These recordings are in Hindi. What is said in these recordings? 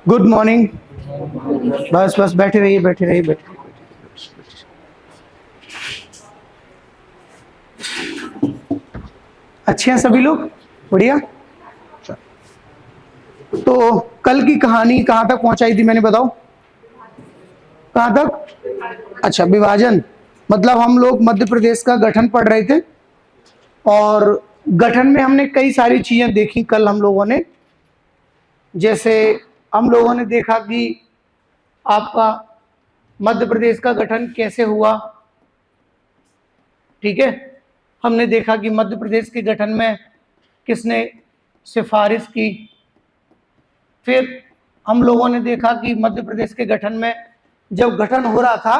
Good morning. बस बस बैठे रहिए बैठे रहिए बैठे। अच्छे हैं सभी लोग? बढ़िया। तो कल की कहानी कहाँ तक पहुंचाई थी मैंने, बताओ कहाँ तक? अच्छा, विभाजन। मतलब हम लोग मध्य प्रदेश का गठन पढ़ रहे थे और गठन में हमने कई सारी चीजें देखी कल हम लोगों ने। जैसे हम लोगों ने देखा कि आपका मध्य प्रदेश का गठन कैसे हुआ, ठीक है। हमने देखा कि मध्य प्रदेश के गठन में किसने सिफारिश की। फिर हम लोगों ने देखा कि मध्य प्रदेश के गठन में जब गठन हो रहा था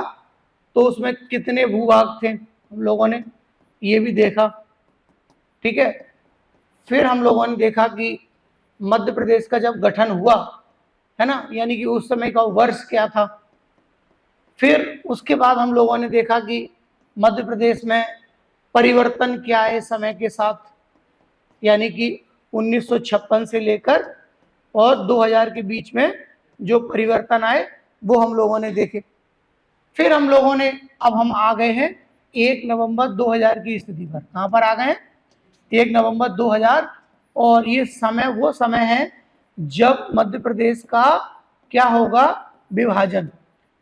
तो उसमें कितने भूभाग थे, हम लोगों ने ये भी देखा, ठीक है। फिर हम लोगों ने देखा कि मध्य प्रदेश का जब गठन हुआ है ना, यानी कि उस समय का वर्ष क्या था। फिर उसके बाद हम लोगों ने देखा कि मध्य प्रदेश में परिवर्तन क्या है समय के साथ, यानी कि 1956 से लेकर और 2000 के बीच में जो परिवर्तन आए वो हम लोगों ने देखे। फिर हम लोगों ने अब हम आ गए हैं 1 नवंबर 2000 की स्थिति पर। कहां पर आ गए हैं? 1 नवंबर 2000। और ये समय वो समय है जब मध्य प्रदेश का क्या होगा? विभाजन।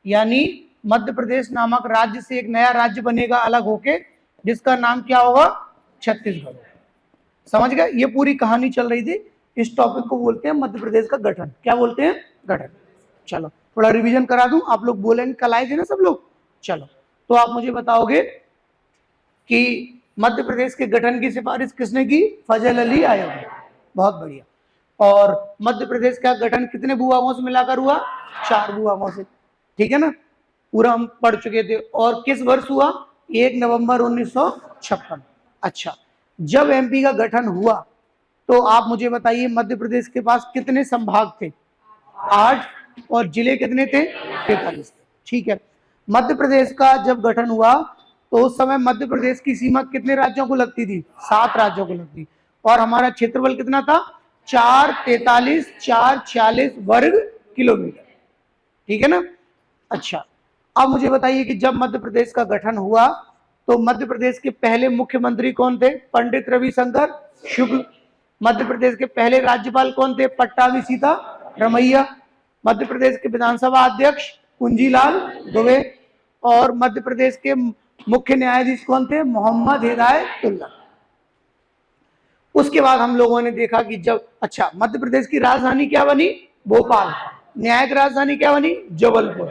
यानी मध्य प्रदेश नामक राज्य से एक नया राज्य बनेगा अलग होके, जिसका नाम क्या होगा? छत्तीसगढ़। समझ गए? ये पूरी कहानी चल रही थी। इस टॉपिक को बोलते हैं मध्य प्रदेश का गठन। क्या बोलते हैं? गठन। चलो थोड़ा रिवीजन करा दूं, आप लोग बोलेंगे कल आए थे ना सब लोग। चलो तो आप मुझे बताओगे कि मध्य प्रदेश के गठन की सिफारिश किसने की? फजल अली आयोग ने। बहुत बढ़िया। और मध्य प्रदेश का गठन कितने भूभागों से मिलाकर हुआ? 4 भूभागों से, ठीक है ना। पूरा हम पढ़ चुके थे। और किस वर्ष हुआ? 1 नवंबर 1956। अच्छा, जब एमपी का गठन हुआ तो आप मुझे बताइए मध्य प्रदेश के पास कितने संभाग थे? 8। और जिले कितने थे? 43। ठीक है। मध्य प्रदेश का जब गठन हुआ तो उस समय मध्य प्रदेश की सीमा कितने राज्यों को लगती थी? 7 राज्यों को लगती। और हमारा क्षेत्रफल कितना था? 443 446 वर्ग किलोमीटर, ठीक है ना। अच्छा, अब मुझे बताइए कि जब मध्य प्रदेश का गठन हुआ तो मध्य प्रदेश के पहले मुख्यमंत्री कौन थे? पंडित रविशंकर शुक्ल। मध्य प्रदेश के पहले राज्यपाल कौन थे? पट्टाभी सीता रमैया। मध्य प्रदेश के विधानसभा अध्यक्ष कुंजीलाल दुबे। और मध्य प्रदेश के मुख्य न्यायाधीश कौन थे? मोहम्मद हिदायतुल्लाह। उसके बाद हम लोगों ने देखा कि जब अच्छा मध्य प्रदेश की राजधानी क्या बनी? भोपाल। न्यायिक राजधानी क्या बनी? जबलपुर।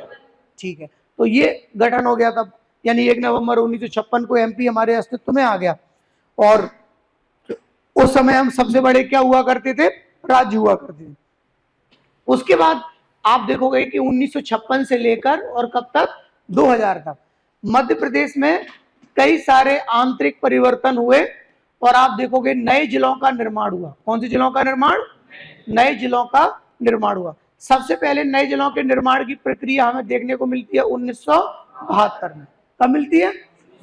ठीक है, तो ये गठन हो गया तब, यानी 1 नवंबर 1956 को एमपी हमारे अस्तित्व में आ गया। और उस समय हम सबसे बड़े क्या हुआ करते थे? राज्य हुआ करते थे। उसके बाद आप देखोगे कि 1956 से लेकर और कब तक? 2000 तक मध्य प्रदेश में कई सारे आंतरिक परिवर्तन हुए। और आप देखोगे नए जिलों का निर्माण हुआ। कौन से जिलों का निर्माण? नए जिलों का निर्माण हुआ। सबसे पहले नए जिलों के निर्माण की प्रक्रिया हमें देखने को मिलती है 1972 में। कब मिलती है?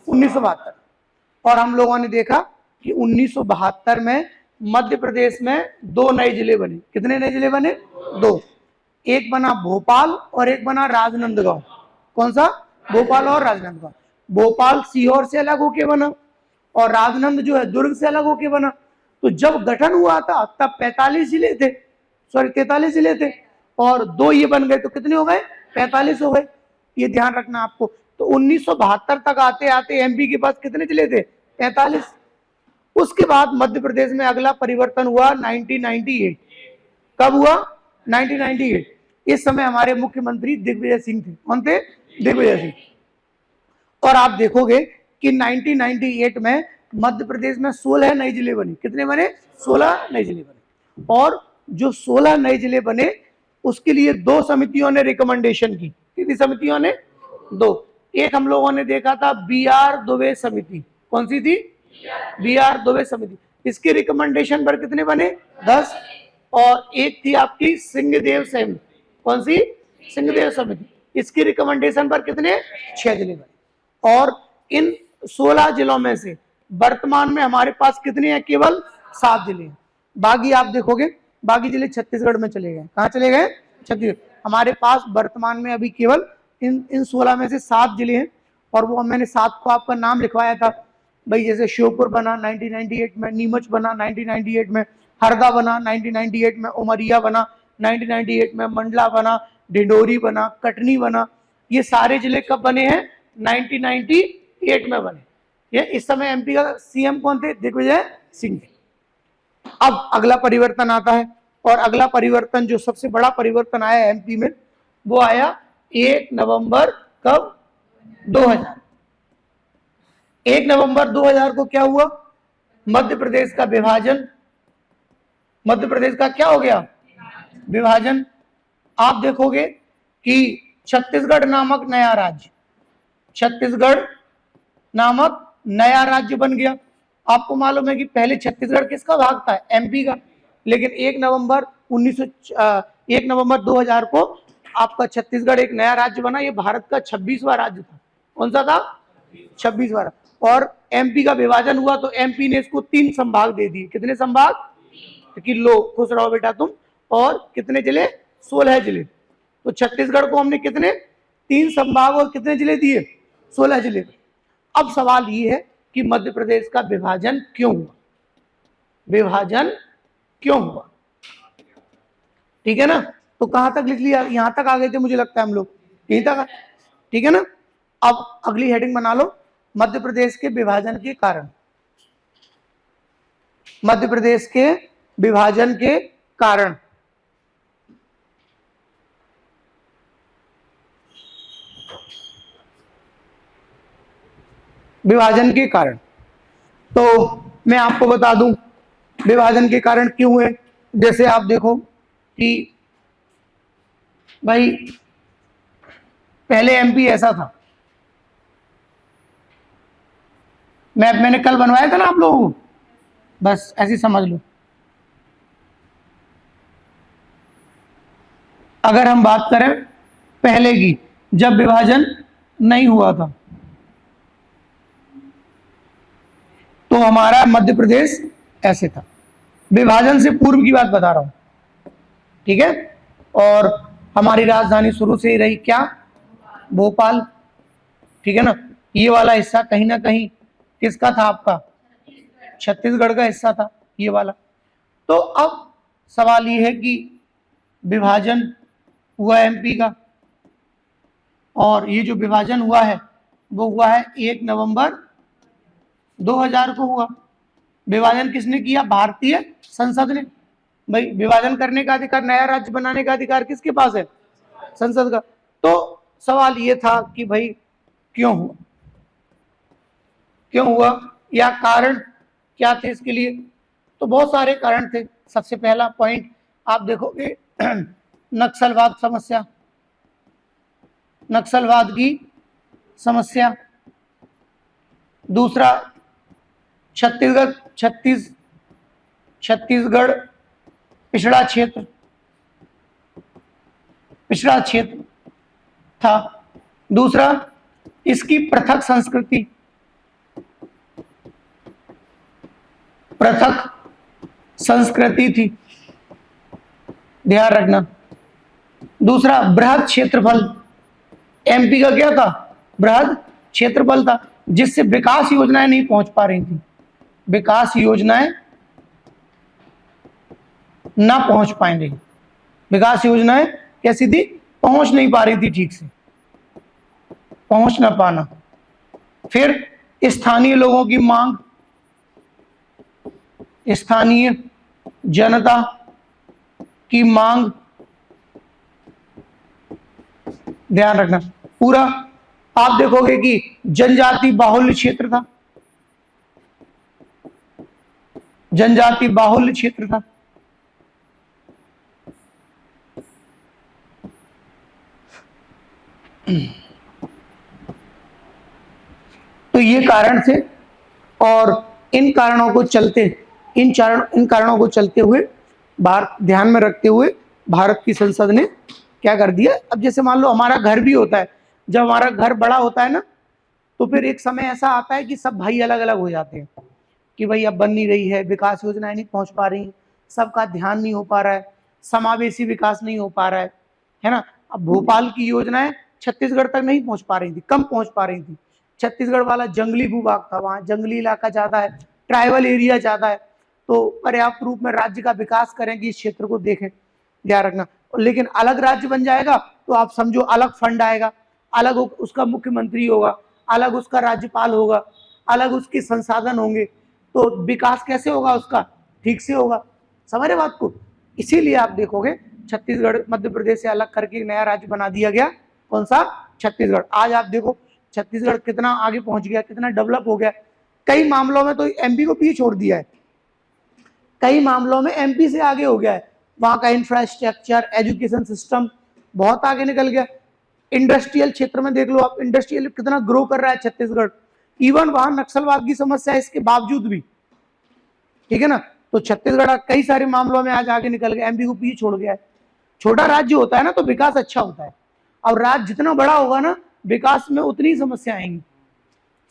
1972। और हम लोगों ने देखा कि 1972 में मध्य प्रदेश में 2 नए जिले बने। कितने नए जिले बने? 2। एक बना भोपाल और एक बना राजनांदगांव। कौन सा? भोपाल और राजनांदगांव। भोपाल सीहोर से अलग होके बना और राजनंद जो है दुर्ग से अलग होके बना। तो जब गठन हुआ था तब 45 जिले थे, सॉरी 43 जिले थे, और 2 ये बन गए तो कितने हो गए? 45 हो गए। ये ध्यान रखना आपको। तो 1972 तक आते आते एमपी के पास कितने जिले थे? 45। उसके बाद मध्य प्रदेश में अगला परिवर्तन हुआ 1998। कब हुआ? 1998। इस समय हमारे मुख्यमंत्री दिग्विजय सिंह थे। कौन थे? दिग्विजय सिंह। और आप देखोगे कि 1998 में मध्य प्रदेश में 16 नए जिले बने। कितने बने? 16 नए जिले बने। और जो 16 नए जिले बने उसके लिए 2 समितियों ने रिकमेंडेशन की। कितनी समितियों ने? 2। एक हम लोगों ने देखा था BR दुबे समिति। कौन सी थी? BR दुबे समिति। इसके रिकमेंडेशन पर कितने बने? 10। और एक थी आपकी सिंहदेव समिति। कौन सी? सिंहदेव समिति। इसकी रिकमेंडेशन पर कितने? 6 जिले बने। और इन 16 जिलों में से वर्तमान में हमारे पास कितने हैं? केवल 7 जिले हैं। बाकी आप देखोगे बाकी जिले छत्तीसगढ़ में चले गए। कहां चले गए? छत्तीसगढ़। हमारे पास वर्तमान में अभी केवल इन 16 में से 7 जिले हैं, और वो मैंने 7 को आपका नाम लिखवाया था भाई। जैसे श्योपुर बना 1998 में, नीमच बना 1998 में, हरदा बना 1998 में, उमरिया बना 1998 में, मंडला बना, ढिंडोरी बना, कटनी बना। ये सारे जिले कब बने हैं? 1998 में बने। ये इस समय एमपी का सीएम कौन थे? दिग्विजय सिंह थे। अब अगला परिवर्तन आता है, और अगला परिवर्तन जो सबसे बड़ा परिवर्तन आया एमपी में, वो आया 1 नवंबर कब? 2000। 1 नवंबर 2000 को क्या हुआ? मध्य प्रदेश का विभाजन। मध्य प्रदेश का क्या हो गया? विभाजन। आप देखोगे कि छत्तीसगढ़ नामक नया राज्य, छत्तीसगढ़ नामक नया राज्य बन गया। आपको मालूम है कि पहले छत्तीसगढ़ किसका भाग था? एमपी का। लेकिन 1 नवंबर 2000 को आपका छत्तीसगढ़ एक नया राज्य बना। ये भारत का 26वां राज्य था। कौन सा था? 26वां। और एमपी का विभाजन हुआ तो एमपी ने इसको 3 संभाग दे दिए। कितने संभाग? कि लो खुश रहो बेटा तुम। और कितने जिले? 16 जिले। तो छत्तीसगढ़ को हमने कितने? 3 संभाग और कितने जिले दिए? 16 जिले। अब सवाल ये है कि मध्य प्रदेश का विभाजन क्यों हुआ? विभाजन क्यों हुआ? ठीक है ना? तो कहां तक लिख लिया? यहां तक आ गए थे मुझे लगता है हम लोग, यहीं तक। ठीक है ना? अब अगली हेडिंग बना लो, मध्य प्रदेश के विभाजन के कारण। मध्य प्रदेश के विभाजन के कारण। विभाजन के कारण। तो मैं आपको बता दूं विभाजन के कारण क्यों हुए। जैसे आप देखो कि भाई पहले एमपी ऐसा था, मैंने कल बनवाया था ना आप लोगों को, बस ऐसे समझ लो। अगर हम बात करें पहले की, जब विभाजन नहीं हुआ था, तो हमारा मध्य प्रदेश ऐसे था। विभाजन से पूर्व की बात बता रहा हूं, ठीक है? और हमारी राजधानी शुरू से ही रही क्या? भोपाल। ठीक है ना? ये वाला हिस्सा कहीं ना कहीं किसका था? आपका छत्तीसगढ़ का हिस्सा था ये वाला। तो अब सवाल ये है कि विभाजन हुआ एमपी का, और ये जो विभाजन हुआ है वो हुआ है 1 नवंबर 2000 को हुआ। विभाजन किसने किया? भारतीय संसद ने। भाई विभाजन करने का अधिकार, नया राज्य बनाने का अधिकार किसके पास है? संसद का। तो सवाल ये था कि भाई क्यों हुआ? क्यों हुआ या कारण क्या थे इसके लिए? तो बहुत सारे कारण थे। सबसे पहला पॉइंट आप देखोगे नक्सलवाद समस्या, नक्सलवाद की समस्या। दूसरा छत्तीसगढ़ पिछड़ा क्षेत्र था। दूसरा इसकी पृथक संस्कृति थी, ध्यान रखना। दूसरा बृहद क्षेत्रफल, एमपी का क्या था? बृहद क्षेत्रफल था, जिससे विकास योजनाएं नहीं पहुंच पा रही थी। विकास योजनाएं ना पहुंच पाएंगे। विकास योजनाएं कैसी थी? पहुंच नहीं पा रही थी, ठीक से पहुंच ना पाना। फिर स्थानीय लोगों की मांग, स्थानीय जनता की मांग, ध्यान रखना। पूरा आप देखोगे कि जनजाति बाहुल्य क्षेत्र था, जनजाति बाहुल्य क्षेत्र था। तो ये कारण थे, और इन कारणों को चलते हुए भारत ध्यान में रखते हुए भारत की संसद ने क्या कर दिया? अब जैसे मान लो हमारा घर भी होता है, जब हमारा घर बड़ा होता है ना, तो फिर एक समय ऐसा आता है कि सब भाई अलग अलग हो जाते हैं कि भाई अब बन नहीं रही है, विकास योजनाएं नहीं पहुंच पा रही, सबका ध्यान नहीं हो पा रहा है, समावेशी विकास नहीं हो पा रहा है। है ना। अब भोपाल की योजनाएं छत्तीसगढ़ तक नहीं पहुंच पा रही थी, कम पहुंच पा रही थी। छत्तीसगढ़ वाला जंगली भूभाग था, वहां जंगली इलाका ज्यादा है, ट्राइबल एरिया ज्यादा है, तो पर्याप्त रूप में राज्य का विकास करेंगे, इस क्षेत्र को देखें, ध्यान रखना। लेकिन अलग राज्य बन जाएगा तो आप समझो अलग फंड आएगा, अलग उसका मुख्यमंत्री होगा, अलग उसका राज्यपाल होगा, अलग उसके संसाधन होंगे, तो विकास कैसे होगा उसका, ठीक से होगा। समझ रहे बात को। इसीलिए आप देखोगे छत्तीसगढ़ मध्य प्रदेश से अलग करके एक नया राज्य बना दिया गया, कौन सा, छत्तीसगढ़। आज आप देखो छत्तीसगढ़ कितना आगे पहुंच गया, कितना डेवलप हो गया। कई मामलों में तो एमपी को पीछे छोड़ दिया है, कई मामलों में एमपी से आगे हो गया है। वहां का इंफ्रास्ट्रक्चर, एजुकेशन सिस्टम बहुत आगे निकल गया। इंडस्ट्रियल क्षेत्र में देख लो आप, इंडस्ट्रियल कितना ग्रो कर रहा है छत्तीसगढ़। इवन वहां नक्सलवाद की समस्या है इसके बावजूद भी, ठीक है ना। तो छत्तीसगढ़ कई सारे मामलों में आज आगे निकल गया, एमपी को पीछे छोड़ गया है। छोटा राज्य होता है ना तो विकास अच्छा होता है, और राज्य जितना बड़ा होगा ना विकास में उतनी समस्या आएंगी।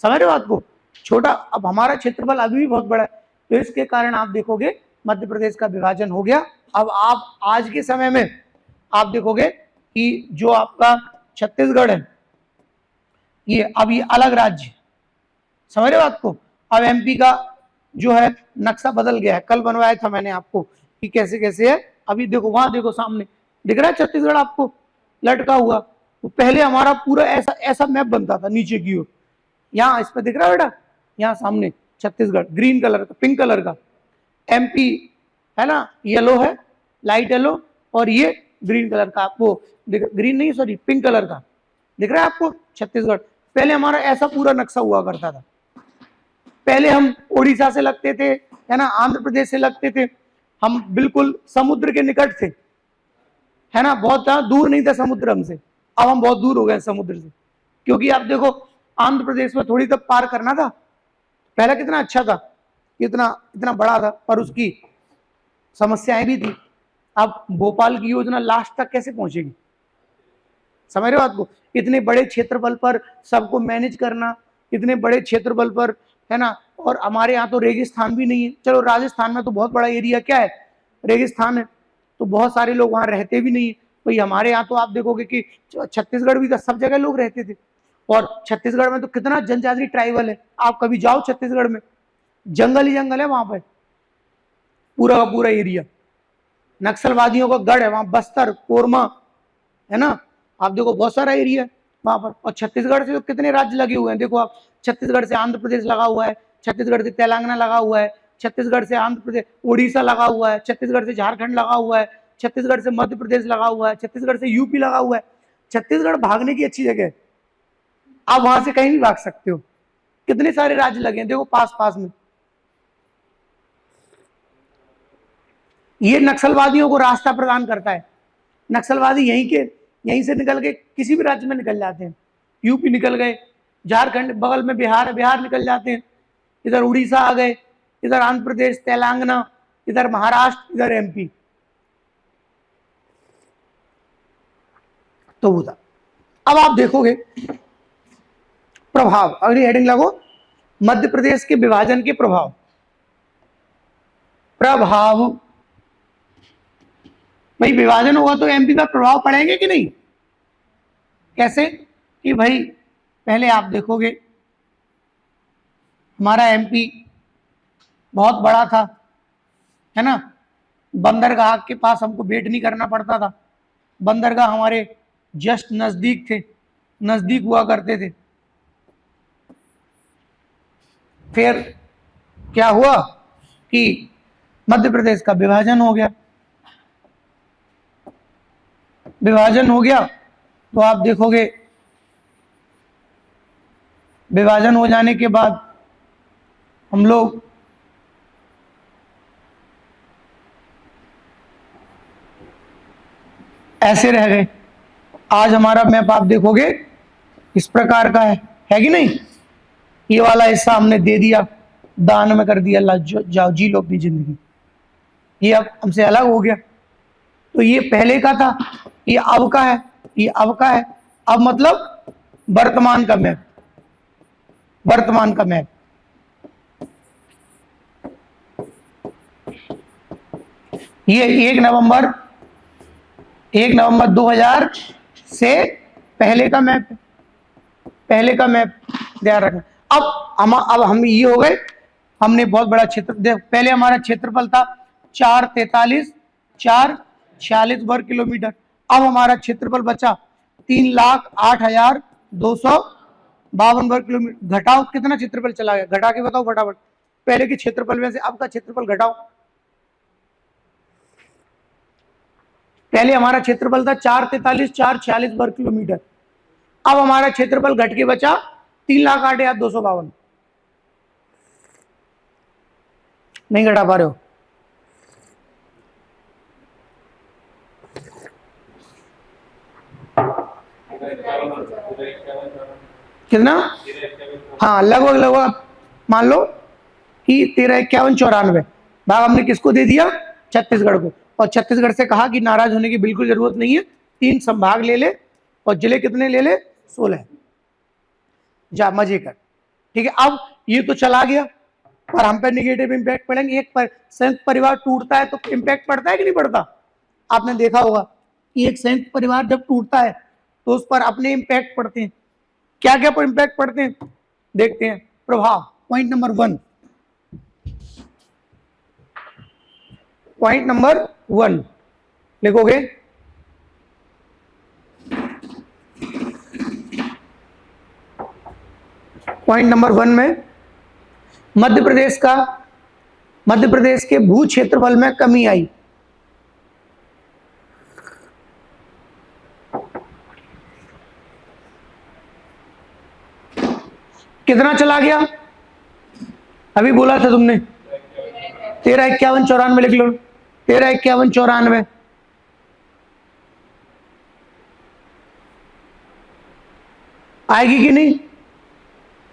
समझ रहे हो बात को। छोटा, अब हमारा क्षेत्रफल अभी भी बहुत बड़ा है, तो इसके कारण आप देखोगे मध्य प्रदेश का विभाजन हो गया। अब आप आज के समय में आप देखोगे कि जो आपका छत्तीसगढ़ है ये अब ये अलग राज्य, समझ रहे हो बात को। अब एमपी का जो है नक्शा बदल गया है, कल बनवाया था मैंने आपको कि कैसे कैसे है। अभी देखो वहां देखो सामने दिख रहा है छत्तीसगढ़ आपको लटका हुआ। तो पहले हमारा पूरा ऐसा ऐसा मैप बनता था नीचे की ओर, यहाँ इस पे दिख रहा है बेटा, यहाँ सामने छत्तीसगढ़ ग्रीन कलर का, पिंक कलर का। एमपी है ना येलो है, लाइट येलो, और ये ग्रीन कलर का, आपको ग्रीन नहीं सॉरी पिंक कलर का दिख रहा है आपको छत्तीसगढ़। पहले हमारा ऐसा पूरा नक्शा हुआ करता था। पहले हम उड़ीसा से लगते थे, है ना, आंध्र प्रदेश से लगते थे, हम बिल्कुल समुद्र के निकट थे, है ना, बहुत दूर नहीं था समुद्र हमसे। अब हम बहुत दूर हो गए समुद्र से, क्योंकि आप देखो आंध्र प्रदेश में थोड़ी तक पार करना था। पहले कितना अच्छा था, इतना इतना बड़ा था, पर उसकी समस्याएं भी थी। अब भोपाल की योजना लास्ट तक कैसे पहुंचेगी, समझ रहे हो बात को। इतने बड़े क्षेत्रफल पर सबको मैनेज करना, इतने बड़े क्षेत्रफल पर, है ना, और हमारे यहाँ तो रेगिस्तान भी नहीं है। चलो राजस्थान में तो बहुत बड़ा एरिया क्या है, रेगिस्तान है, तो बहुत सारे लोग वहां रहते भी नहीं है। भाई हमारे यहाँ तो आप देखोगे कि छत्तीसगढ़ भी सब जगह लोग रहते थे, और छत्तीसगढ़ में तो कितना जनजाति ट्राइबल है। आप कभी जाओ छत्तीसगढ़ में, जंगल ही जंगल है वहां पर, पूरा का पूरा एरिया नक्सलवादियों का गढ़ है वहां, बस्तर, कोरमा, है ना। आप देखो बहुत सारा एरिया है वहां पर। और छत्तीसगढ़ से तो कितने राज्य लगे हुए हैं, देखो आप, छत्तीसगढ़ से आंध्र प्रदेश लगा हुआ है, छत्तीसगढ़ से तेलंगाना लगा हुआ है, छत्तीसगढ़ से आंध्र प्रदेश उड़ीसा लगा हुआ है, छत्तीसगढ़ से झारखंड लगा हुआ है, छत्तीसगढ़ से मध्य प्रदेश लगा हुआ है, छत्तीसगढ़ से यूपी लगा हुआ है। छत्तीसगढ़ भागने की अच्छी जगह है, आप वहां से कहीं भी भाग सकते हो। कितने सारे राज्य लगे हैं देखो पास पास में। ये नक्सलवादियों को रास्ता प्रदान करता है। नक्सलवादी यहीं से निकल के किसी भी राज्य में निकल जाते हैं। यूपी निकल गए, झारखंड बगल में बिहार है, बिहार निकल जाते हैं, इधर उड़ीसा आ गए, इधर आंध्र प्रदेश, तेलंगाना, इधर महाराष्ट्र, इधर एमपी। तो वो था। अब आप देखोगे प्रभाव, अगली हेडिंग लगो, मध्य प्रदेश के विभाजन के प्रभाव। प्रभाव, भाई विभाजन होगा तो एमपी का प्रभाव पड़ेंगे कि नहीं। कैसे कि भाई पहले आप देखोगे हमारा एमपी बहुत बड़ा था, है ना, बंदरगाह के पास हमको वेट नहीं करना पड़ता था, बंदरगाह हमारे जस्ट नजदीक थे, नजदीक हुआ करते थे। फिर क्या हुआ कि मध्य प्रदेश का विभाजन हो गया। विभाजन हो गया तो आप देखोगे विभाजन हो जाने के बाद हम लोग ऐसे रह गए। आज हमारा मैप आप देखोगे इस प्रकार का है कि नहीं। ये वाला हिस्सा हमने दे दिया, दान में कर दिया, जाओ जी लो अपनी जिंदगी। ये अब हमसे अलग हो गया। तो ये पहले का था, ये अब का है, ये अब का है। अब मतलब वर्तमान का मैप, वर्तमान का मैप। ये 1 नवंबर 1 नवंबर 2000 से पहले का मैप, पहले का मैप ध्यान रखना। अब हम ये हो गए, हमने बहुत बड़ा क्षेत्र, पहले हमारा क्षेत्रफल था 443,446 वर्ग किलोमीटर। अब हमारा क्षेत्रफल बचा 3,08,252 वर्ग किलोमीटर। घटाओ कितना क्षेत्रफल चला गया, घटा के बताओ फटाफट, पहले के क्षेत्रफल में से अब का क्षेत्रफल घटाओ। पहले हमारा क्षेत्रफल था 443,446 वर्ग किलोमीटर, अब हमारा क्षेत्रफल घट के बचा 3,08,252। नहीं घटा पा रहे हो? कितना? हाँ, लगभग लगभग मान लो कि 13,51,94 भाग हमने किसको दे दिया? छत्तीसगढ़ को। और छत्तीसगढ़ से कहा कि नाराज होने की बिल्कुल जरूरत नहीं है, 3 संभाग ले ले और जिले कितने ले ले? 16। जा मजे कर। ठीक है, अब ये तो चला गया, पर हम पे निगेटिव इंपैक्ट पड़ेंगे। एक संयुक्त परिवार टूटता है तो इंपैक्ट पड़ता है कि नहीं पड़ता? आपने देखा होगा कि एक संयुक्त परिवार जब टूटता है तो उस पर अपने इंपैक्ट पड़ते हैं। क्या क्या इंपैक्ट पड़ते हैं देखते हैं। प्रभाव, पॉइंट नंबर 1, पॉइंट नंबर 1 लिखोगे। पॉइंट नंबर 1 में मध्य प्रदेश के भू क्षेत्रफल में कमी आई। कितना चला गया? अभी बोला था तुमने 13,51,94 लिख लो। 13,51,94 आएगी कि नहीं?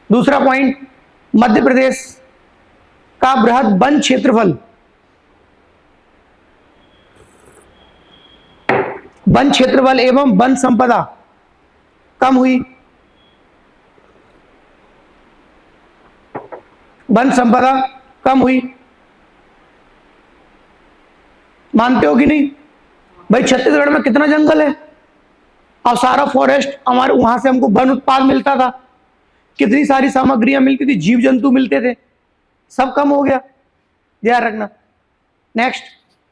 दूसरा पॉइंट, मध्य प्रदेश का बृहद वन क्षेत्रफल, वन क्षेत्रफल एवं वन संपदा कम हुई। वन संपदा कम हुई, मानते हो कि नहीं? भाई छत्तीसगढ़ में कितना जंगल है और सारा फॉरेस्ट हमारे, वहां से हमको वन उत्पाद मिलता था, कितनी सारी सामग्रियां मिलती थी, जीव जंतु मिलते थे, सब कम हो गया, ध्यान रखना। नेक्स्ट,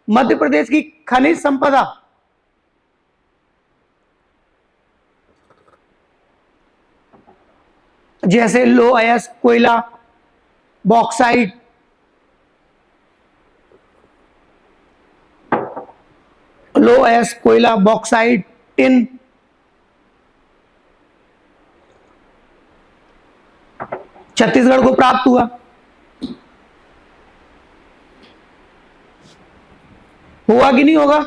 मध्य प्रदेश की खनिज संपदा, जैसे लो अयस्क कोयला, बॉक्साइट, लो अयस्क कोयला, बॉक्साइट, टिन, छत्तीसगढ़ को प्राप्त हुआ। होगा कि नहीं होगा?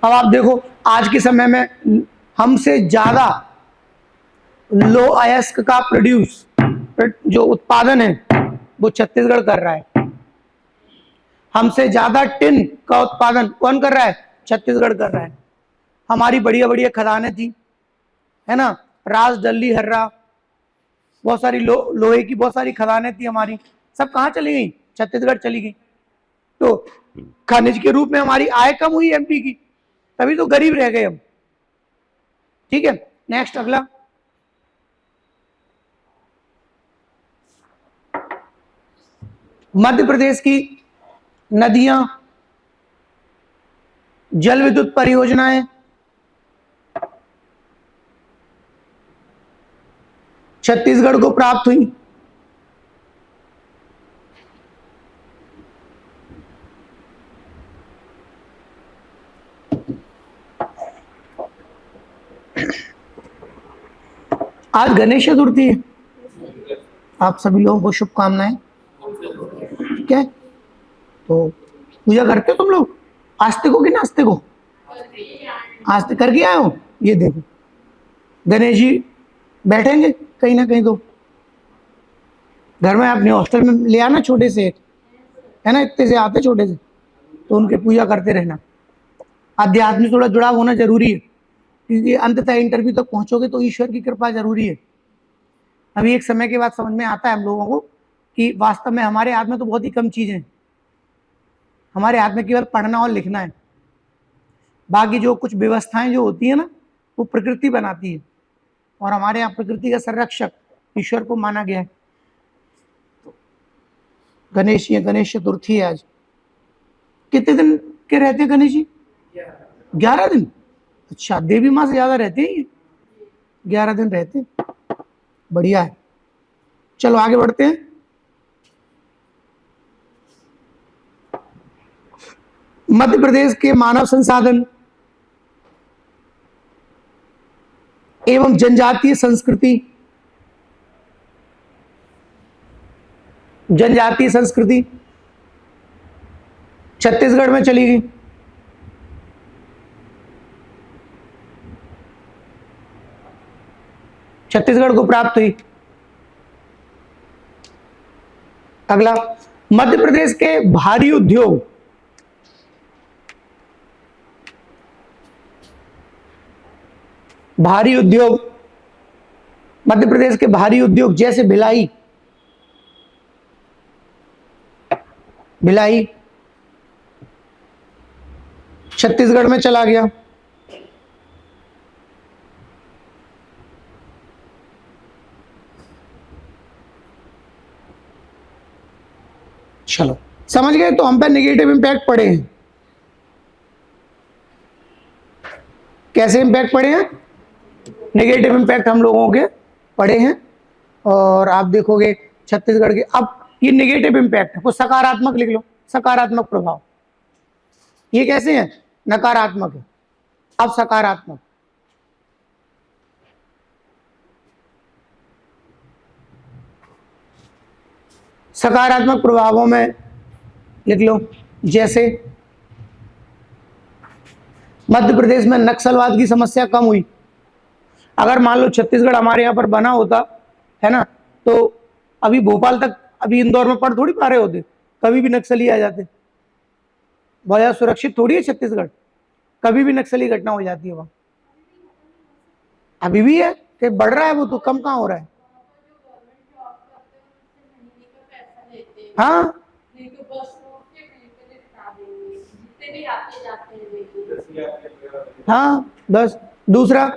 अब आप देखो, आज के समय में हमसे ज्यादा लो अयस्क का प्रोड्यूस, जो उत्पादन है वो छत्तीसगढ़ कर रहा है। हमसे ज्यादा टिन का उत्पादन कौन कर रहा है? छत्तीसगढ़ कर रहा है। हमारी बढ़िया बढ़िया खदानें थी, है ना, राज, डल्ली, हर्रा, बहुत सारी लोहे की बहुत सारी खदानें थी हमारी, सब कहाँ चली गई? छत्तीसगढ़ चली गई। तो खनिज के रूप में हमारी आय कम हुई एमपी की, तभी तो गरीब रह गए हम। ठीक है, नेक्स्ट अगला, मध्य प्रदेश की नदियां, जल विद्युत परियोजनाएं छत्तीसगढ़ को प्राप्त हुई। आज गणेश चतुर्थी है, आप सभी लोगों को शुभकामनाएं। ठीक है, तो पूजा करते हो तुम लोग? आस्तिक हो कि नास्तिक हो? आस्तिक करके आए हो? ये देखो गणेश जी बैठेंगे कहीं ना कहीं, तो घर में अपने हॉस्टल में ले आना छोटे से, है ना, इतने से आते छोटे से, तो उनके पूजा करते रहना। अध्यात्म से थोड़ा जुड़ाव होना जरूरी है, क्योंकि अंततः इंटरव्यू तक पहुंचोगे तो ईश्वर की कृपा जरूरी है। अभी एक समय के बाद समझ में आता है हम लोगों को कि वास्तव में हमारे हाथ में तो बहुत ही कम चीजें हैं। हमारे हाथ में केवल पढ़ना और लिखना है। बाकी जो कुछ व्यवस्थाएं जो होती है ना वो प्रकृति बनाती है, और हमारे यहाँ प्रकृति का संरक्षक ईश्वर को माना गया है। गणेश चतुर्थी है आज। कितने दिन के रहते हैं गणेश जी? 11 दिन। अच्छा, देवी माँ से ज्यादा रहते हैं, 11 दिन रहते हैं, बढ़िया है। चलो आगे बढ़ते हैं। मध्य प्रदेश के मानव संसाधन एवं जनजातीय संस्कृति, छत्तीसगढ़ में चली गई। छत्तीसगढ़ को प्राप्त हुई। अगला, मध्य प्रदेश के भारी उद्योग, मध्य प्रदेश के भारी उद्योग जैसे भिलाई छत्तीसगढ़ में चला गया। चलो समझ गए। तो हम पे नेगेटिव इंपैक्ट पड़े हैं। कैसे इंपैक्ट पड़े हैं? नेगेटिव इंपैक्ट हम लोगों के पड़े हैं। और आप देखोगे छत्तीसगढ़ के, अब ये नेगेटिव इंपैक्ट है, कुछ सकारात्मक लिख लो, सकारात्मक प्रभाव। ये कैसे है? नकारात्मक है। अब सकारात्मक, सकारात्मक प्रभावों में लिख लो, जैसे मध्य प्रदेश में नक्सलवाद की समस्या कम हुई। अगर मान लो छत्तीसगढ़ हमारे यहाँ पर बना होता है ना, तो अभी भोपाल तक, अभी इंदौर में पड़ थोड़ी पा रहे होते, कभी भी नक्सली आ जाते। बहुत ज्यादा सुरक्षित थोड़ी है छत्तीसगढ़, कभी भी नक्सली घटना हो जाती है वहां। अभी भी है कि बढ़ रहा है वो, तो कम कहाँ हो रहा है। हाँ हाँ, बस। दूसरा,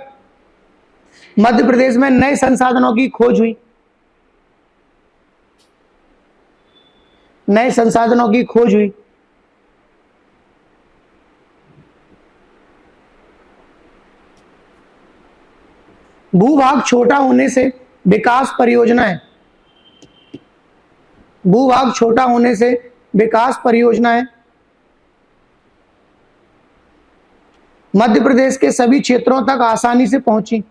मध्य प्रदेश में नए संसाधनों की खोज हुई। भूभाग छोटा होने से विकास परियोजनाएं, मध्य प्रदेश के सभी क्षेत्रों तक आसानी से पहुंची।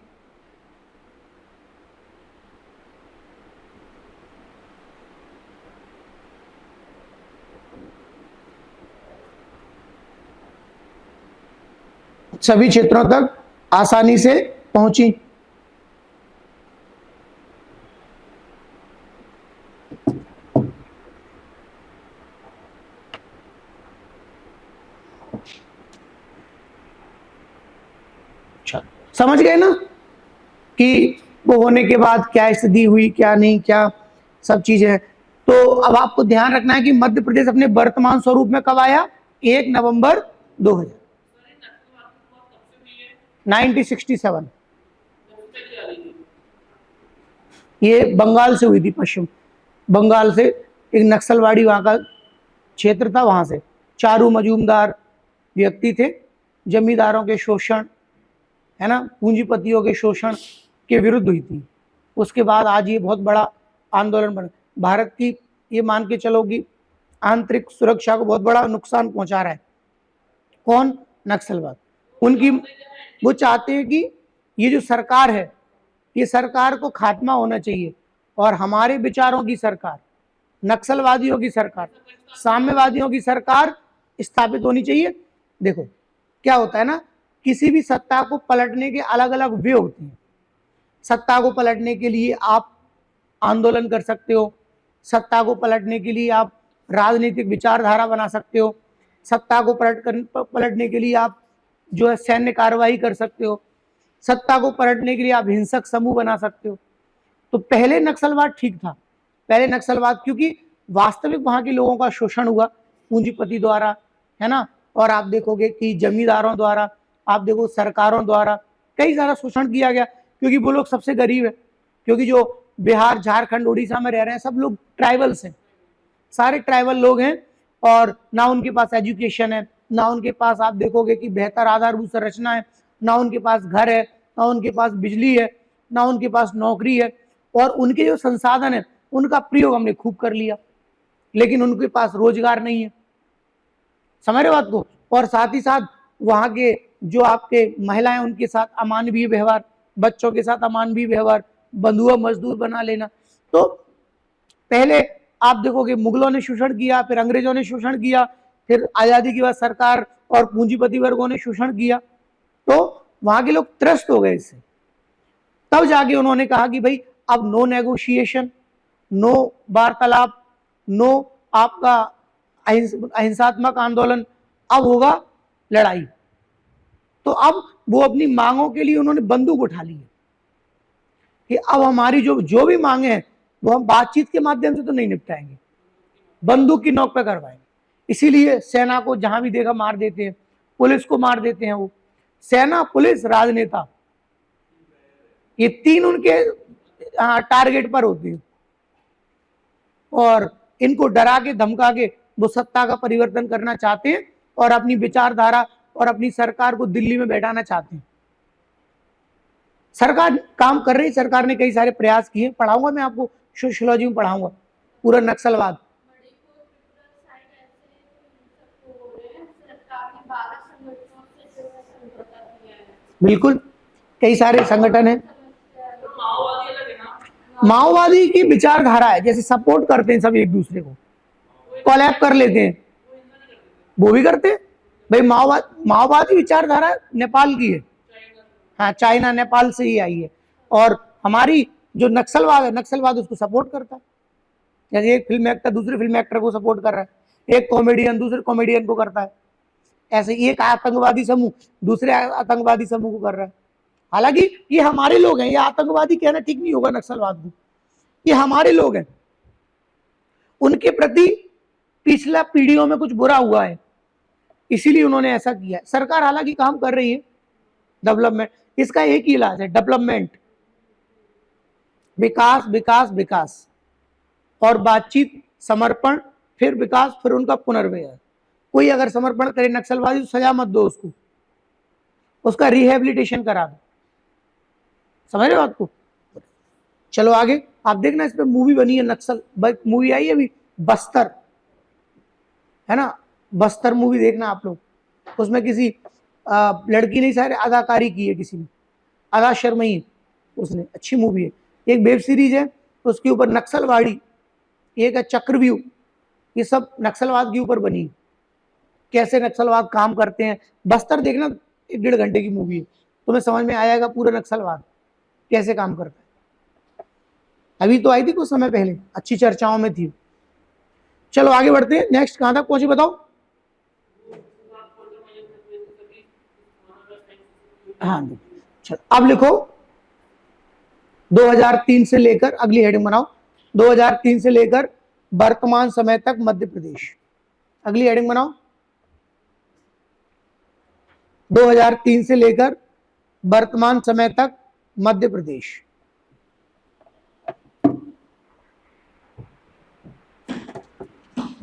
सभी क्षेत्रों तक आसानी से पहुंची। समझ गए ना कि वो होने के बाद क्या स्थिति हुई, क्या नहीं, क्या सब चीजें। तो अब आपको ध्यान रखना है कि मध्य प्रदेश अपने वर्तमान स्वरूप में कब आया? 1 नवंबर 2000, 1967। ये बंगाल से हुई थी, पश्चिम बंगाल से एक नक्सलवाड़ी वहां का क्षेत्र था, वहां से चारू मजूमदार व्यक्ति थे, जमींदारों के शोषण, है ना, पूंजीपतियों के शोषण के विरुद्ध हुई थी। उसके बाद आज ये बहुत बड़ा आंदोलन बना। भारत की, ये मान के चलो कि आंतरिक सुरक्षा को बहुत बड़ा नुकसान पहुंचा रहा है। कौन? नक्सलवाद। उनकी, वो चाहते हैं कि ये जो सरकार है, ये सरकार को खात्मा होना चाहिए, और हमारे विचारों की सरकार, नक्सलवादियों की सरकार, साम्यवादियों की सरकार स्थापित होनी चाहिए। देखो क्या होता है ना, किसी भी सत्ता को पलटने के अलग अलग वे होते हैं। सत्ता को पलटने के लिए आप आंदोलन कर सकते हो, सत्ता को पलटने के लिए आप राजनीतिक विचारधारा बना सकते हो, सत्ता को पलटने के लिए आप जो है सैन्य कार्रवाई कर सकते हो, सत्ता को पलटने के लिए आप हिंसक समूह बना सकते हो। तो पहले नक्सलवाद ठीक था, पहले नक्सलवाद क्योंकि वास्तविक वहां के लोगों का शोषण हुआ पूंजीपति द्वारा, है ना, और आप देखोगे कि जमींदारों द्वारा, आप देखो सरकारों द्वारा कई सारा शोषण किया गया, क्योंकि वो लोग सबसे गरीब है। क्योंकि जो बिहार, झारखंड, उड़ीसा में रह रहे हैं सब लोग ट्राइबल्स हैं, सारे ट्राइबल लोग हैं, और ना उनके पास एजुकेशन है, ना उनके पास आप देखोगे कि बेहतर आधारभूत संरचना है, ना उनके पास घर है, ना उनके पास बिजली है, ना उनके पास नौकरी है, और उनके जो संसाधन है उनका प्रयोग हमने खूब कर लिया, लेकिन उनके पास रोजगार नहीं है। समझ रहे बात को? और साथ ही साथ वहां के जो आपके महिलाएं, उनके साथ अमानवीय व्यवहार, बच्चों के साथ अमानवीय व्यवहार, बंधुआ मजदूर बना लेना। तो पहले आप देखोगे मुगलों ने शोषण किया, फिर अंग्रेजों ने शोषण किया, फिर आजादी के बाद सरकार और पूंजीपति वर्गों ने शोषण किया, तो वहां के लोग त्रस्त हो गए इससे। तब जाके उन्होंने कहा कि भाई अब नो नेगोशिएशन, नो वार्तालाप, नो आपका अहिंसात्मक आंदोलन, अब होगा लड़ाई। तो अब वो अपनी मांगों के लिए उन्होंने बंदूक उठा ली है कि अब हमारी जो भी मांगे हैं वो हम बातचीत के माध्यम से तो नहीं निपटाएंगे, बंदूक की नोक पे करवाएंगे। इसीलिए सेना को जहां भी देखा मार देते हैं, पुलिस को मार देते हैं। वो सेना, पुलिस, राजनेता, ये तीन उनके टारगेट पर होते हैं, और इनको डरा के धमका के वो सत्ता का परिवर्तन करना चाहते हैं और अपनी विचारधारा और अपनी सरकार को दिल्ली में बैठाना चाहते हैं। सरकार काम कर रही, सरकार ने कई सारे प्रयास किए, पढ़ाऊंगा मैं आपको, सोशियोलॉजी में पढ़ाऊंगा पूरा नक्सलवाद। बिल्कुल, कई सारे संगठन है। माओवादी की विचारधारा है, जैसे सपोर्ट करते हैं सब एक दूसरे को, कोलैब कर लेते हैं, वो भी करते हैं भाई। माओवादी विचारधारा नेपाल की है, हाँ, चाइना नेपाल से ही आई है। और हमारी जो नक्सलवाद है, नक्सलवाद उसको सपोर्ट करता है। जैसे एक फिल्म एक्टर दूसरे फिल्म एक्टर को सपोर्ट कर रहा है, एक कॉमेडियन दूसरे कॉमेडियन को करता है, ऐसे एक आतंकवादी समूह दूसरे आतंकवादी समूह को कर रहा है। हालांकि ये हमारे लोग हैं, ये आतंकवादी कहना ठीक नहीं होगा नक्सलवाद को, ये हमारे लोग हैं, उनके प्रति पिछला पीढ़ियों में कुछ बुरा हुआ है, इसीलिए उन्होंने ऐसा किया है। सरकार हालांकि काम कर रही है डेवलपमेंट, इसका एक ही इलाज है, डेवलपमेंट, विकास विकास विकास, और बातचीत, समर्पण, फिर विकास, फिर उनका पुनर्व्यय। कोई अगर समर्पण करे नक्सलवादी तो सजा मत दो उसको, उसका रिहेबिलिटेशन करा दो। समझ रहे हो बात को? चलो आगे आप देखना, इस पे मूवी बनी है, नक्सल मूवी आई है अभी, बस्तर, है ना, बस्तर मूवी देखना आप लोग। उसमें किसी लड़की ने सारे अदाकारी की है, किसी ने, आदा शर्मई, उसने, अच्छी मूवी है। एक वेब सीरीज है उसके ऊपर नक्सलवाड़ी, एक है चक्रव्यूह, ये सब नक्सलवाद के ऊपर बनी, कैसे नक्सलवाद काम करते हैं। बस्तर देखना, 1-1.5 घंटे की मूवी है, तुम्हें समझ में आएगा पूरा नक्सलवाद कैसे काम करता है। अभी तो आई थी कुछ समय पहले, अच्छी चर्चाओं में थी। चलो आगे बढ़ते हैं, नेक्स्ट कहां तक पहुंचे बताओ? हाँ, चलो अब लिखो 2003 से लेकर, अगली हेडिंग बनाओ, 2003 से लेकर वर्तमान समय तक मध्य प्रदेश। अगली हेडिंग बनाओ, 2003 से लेकर वर्तमान समय तक मध्य प्रदेश।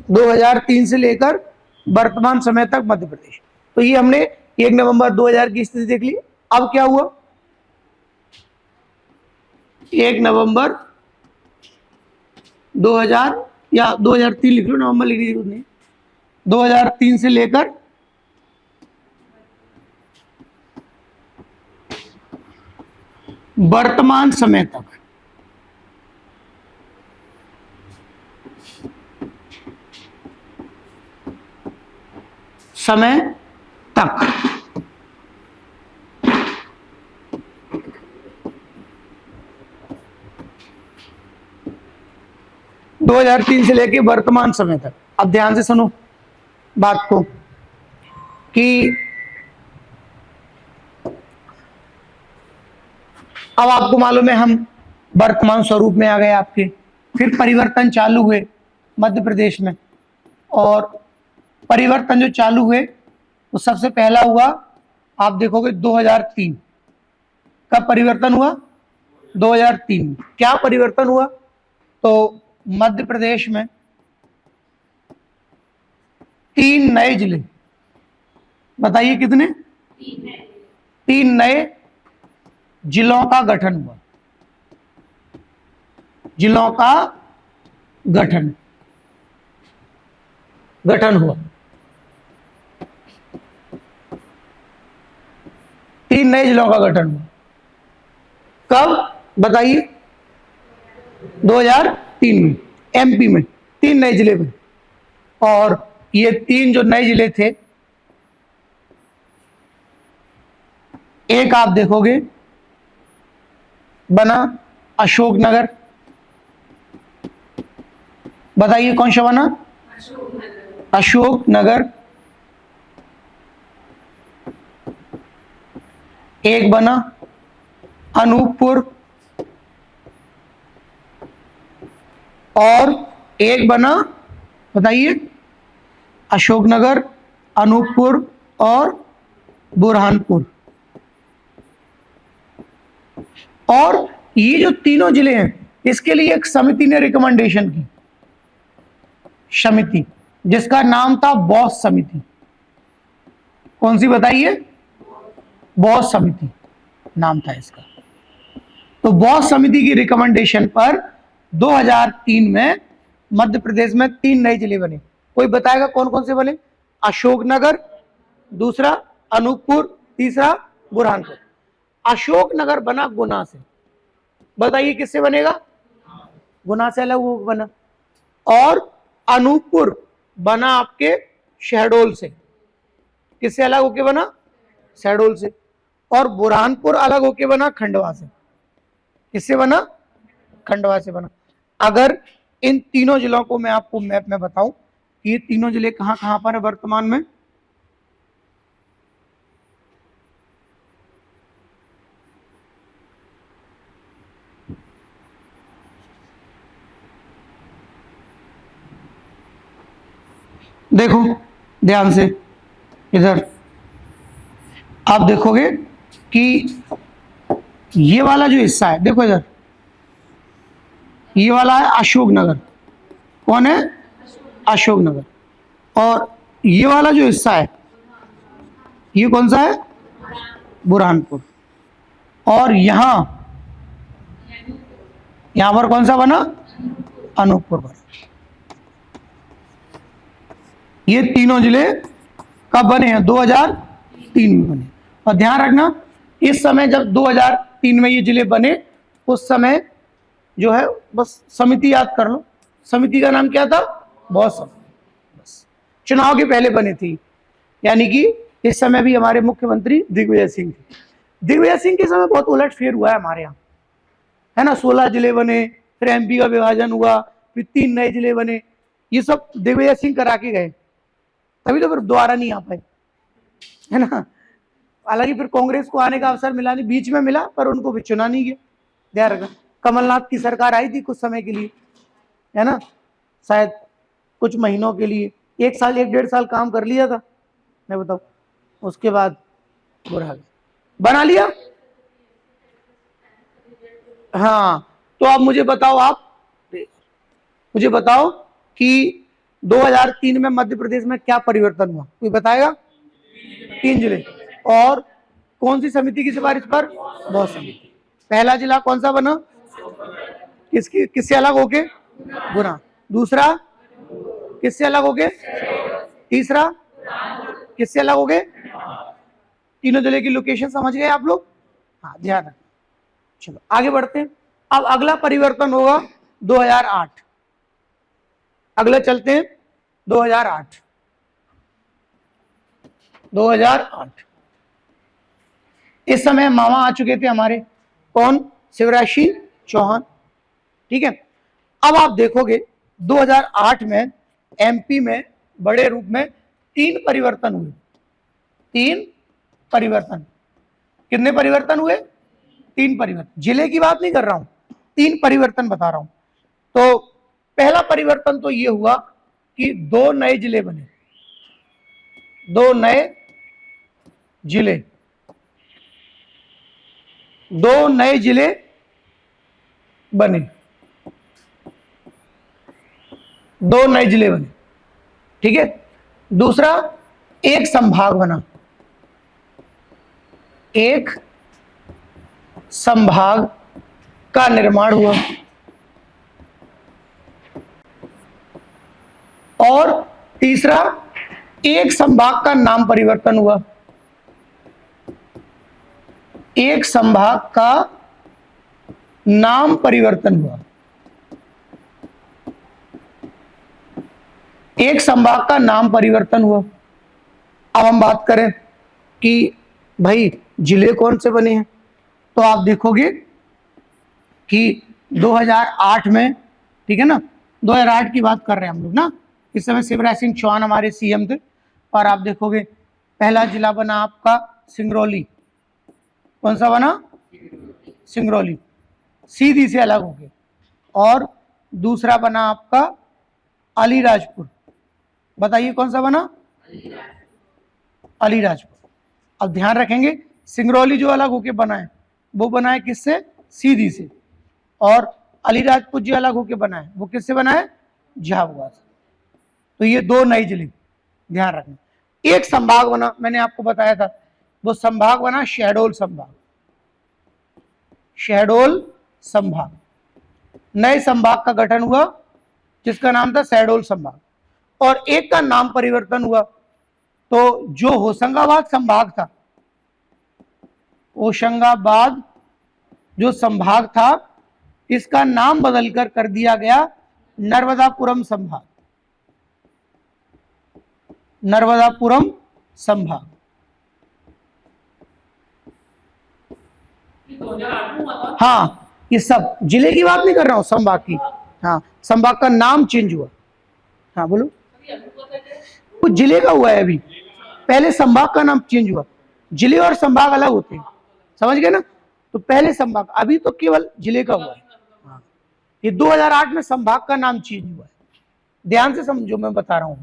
दो 2003 से लेकर वर्तमान समय तक मध्य प्रदेश। तो ये हमने 1 नवंबर 2000 की स्थिति देख ली। अब क्या हुआ? 1 नवंबर 2000 या 2003 लिख लो, नवंबर लिखने की जरूरत नहीं। 2003 से लेकर वर्तमान समय तक, समय तक, दो 2003 से लेकर वर्तमान समय तक। अब ध्यान से सुनो बात को कि अब आपको मालूम है हम वर्तमान स्वरूप में आ गए आपके, फिर परिवर्तन चालू हुए मध्य प्रदेश में, और परिवर्तन जो चालू हुए तो सबसे पहला हुआ, आप देखोगे 2003। कब परिवर्तन हुआ? 2003। क्या परिवर्तन हुआ? तो मध्य प्रदेश में 3 नए जिले, बताइए कितने? 3 नए जिलों का गठन हुआ। जिलों का गठन हुआ। 3 नए जिलों का गठन हुआ। कब बताइए? 2003 में एमपी में 3 नए जिले बने। और ये 3 जो नए जिले थे, एक आप देखोगे बना अशोकनगर। बताइए कौन सा बना? अशोकनगर। एक बना अनूपपुर और एक बना, बताइए, अशोकनगर, अनूपपुर और बुरहानपुर। और ये जो तीनों जिले हैं, इसके लिए एक समिति ने रिकमेंडेशन की, समिति जिसका नाम था बॉस समिति। कौन सी बताइए? बॉस समिति नाम था इसका। तो बॉस समिति की रिकमेंडेशन पर 2003 में मध्य प्रदेश में 3 नए जिले बने। कोई बताएगा कौन कौन से बने? अशोकनगर, दूसरा अनूपपुर, तीसरा बुरहानपुर। अशोकनगर बना गुना से। बताइए किससे बनेगा? गुना से अलग वो बना। और अनूपपुर बना आपके शहडोल से। किससे अलग होके बना? शहडोल से। और बुरहानपुर अलग होके बना खंडवा से। किससे बना? खंडवा से बना। अगर इन तीनों जिलों को मैं आपको मैप में बताऊं कि ये तीनों जिले कहां कहां पर है वर्तमान में, देखो ध्यान से, इधर आप देखोगे कि ये वाला जो हिस्सा है, देखो इधर, ये वाला है अशोकनगर। कौन है? अशोकनगर। और ये वाला जो हिस्सा है, ये कौन सा है? बुरहानपुर। और यहां पर कौन सा बना? अनूपपुर बना। ये तीनों जिले कब बने हैं? 2003 में बने। और ध्यान रखना, इस समय जब 2003 में ये जिले बने, उस समय जो है, बस समिति याद कर लो, समिति का नाम क्या था? बॉस समिति। बस चुनाव के पहले बनी थी। यानी कि इस समय भी हमारे मुख्यमंत्री दिग्विजय सिंह थे। दिग्विजय सिंह के समय बहुत उलटफेर हुआ है हमारे यहाँ, है ना। 16 जिले बने, फिर एमपी का विभाजन हुआ, फिर 3 नए जिले बने। ये सब दिग्विजय सिंह करा के गए, तभी तो फिर दोबारा नहीं आ पाए, है ना। हालांकि फिर कांग्रेस को आने का अवसर मिला नहीं, बीच में मिला, पर उनको भी चुना नहीं गया। ध्यान रखना, कमलनाथ की सरकार आई थी कुछ समय के लिए, है ना, शायद कुछ महीनों के लिए, 1 साल 1.5 साल काम कर लिया था, मैं बताऊं, उसके बाद बुरा बना लिया। हाँ, तो अब मुझे बताओ कि 2003 में मध्य प्रदेश में क्या परिवर्तन हुआ? कोई बताएगा? 3 जिले। और कौन सी समिति की सिफारिश पर? बॉस समिति। पहला जिला कौन सा बना? किससे अलग होके? गुना। दूसरा किससे अलग होके? तीसरा किससे अलग होके? तीनों जिले की लोकेशन समझ गए आप लोग? हाँ, ध्यान रखना। चलो आगे बढ़ते हैं। अब अगला परिवर्तन होगा 2008। अगला चलते हैं 2008। 2008 इस समय मामा आ चुके थे हमारे, कौन? शिवराज सिंह चौहान। ठीक है। अब आप देखोगे 2008 में एमपी में बड़े रूप में 3 परिवर्तन हुए। 3 परिवर्तन। कितने परिवर्तन हुए? 3 परिवर्तन। जिले की बात नहीं कर रहा हूं, 3 परिवर्तन बता रहा हूं। तो पहला परिवर्तन तो ये हुआ कि 2 नए जिले बने। 2 नए जिले, 2 नए जिले बने, 2 नए जिले बने, ठीक है। दूसरा, एक संभाग बना, एक संभाग का निर्माण हुआ, और तीसरा, एक संभाग का नाम परिवर्तन हुआ, एक संभाग का नाम परिवर्तन हुआ, एक संभाग का नाम परिवर्तन हुआ। अब हम बात करें कि भाई जिले कौन से बने हैं, तो आप देखोगे कि 2008 में, ठीक है ना, 2008 की बात कर रहे हैं हम लोग ना, इस समय शिवराज सिंह चौहान हमारे सीएम थे, और आप देखोगे पहला जिला बना आपका सिंगरौली। कौन सा बना? सिंगरौली, सीधी से अलग हो गए। और दूसरा बना आपका अलीराजपुर। बताइए कौन सा बना? अलीराजपुर। अब ध्यान रखेंगे, सिंगरौली जो अलग होके बना है वो बना है किससे? सीधी से। और अलीराजपुर जो अलग होके बना है वो किससे बना है? झाबुआ से। तो ये 2 नए जिले, ध्यान रखना। एक संभाग बना, मैंने आपको बताया था, वो संभाग बना शहडोल संभाग, शहडोल संभाग। नए संभाग का गठन हुआ जिसका नाम था शहडोल संभाग, और एक का नाम परिवर्तन हुआ। तो जो होशंगाबाद संभाग था, होशंगाबाद जो संभाग था, इसका नाम बदलकर कर दिया गया नर्मदापुरम संभाग, नर्मदापुरम संभाग। हाँ, ये सब जिले की बात नहीं कर रहा हूं, संभाग की। हाँ, संभाग का नाम चेंज हुआ। हाँ बोलो। कुछ जिले का हुआ है अभी, पहले संभाग का नाम चेंज हुआ। जिले और संभाग अलग होते हैं, समझ गए ना? तो पहले संभाग, अभी तो केवल जिले का हुआ है। हाँ, ये 2008 में संभाग का नाम चेंज हुआ है। ध्यान से समझो, मैं बता रहा हूं।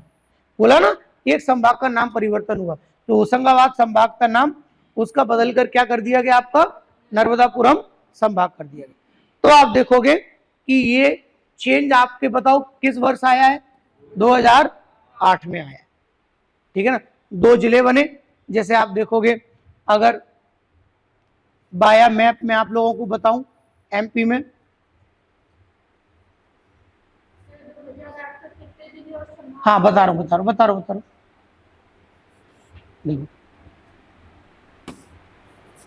बोला ना, एक संभाग का नाम परिवर्तन हुआ, तो होशंगाबाद संभाग का नाम उसका बदलकर क्या कर दिया गया? आपका नर्मदापुरम संभाग कर दिया गया। तो आप देखोगे कि ये चेंज आपके बताओ किस वर्ष आया है? 2008 में आया, ठीक है ना। 2 जिले बने। जैसे आप देखोगे, अगर बाया मैप में आप लोगों को बताऊं, एमपी में हाँ बता रहा हूं।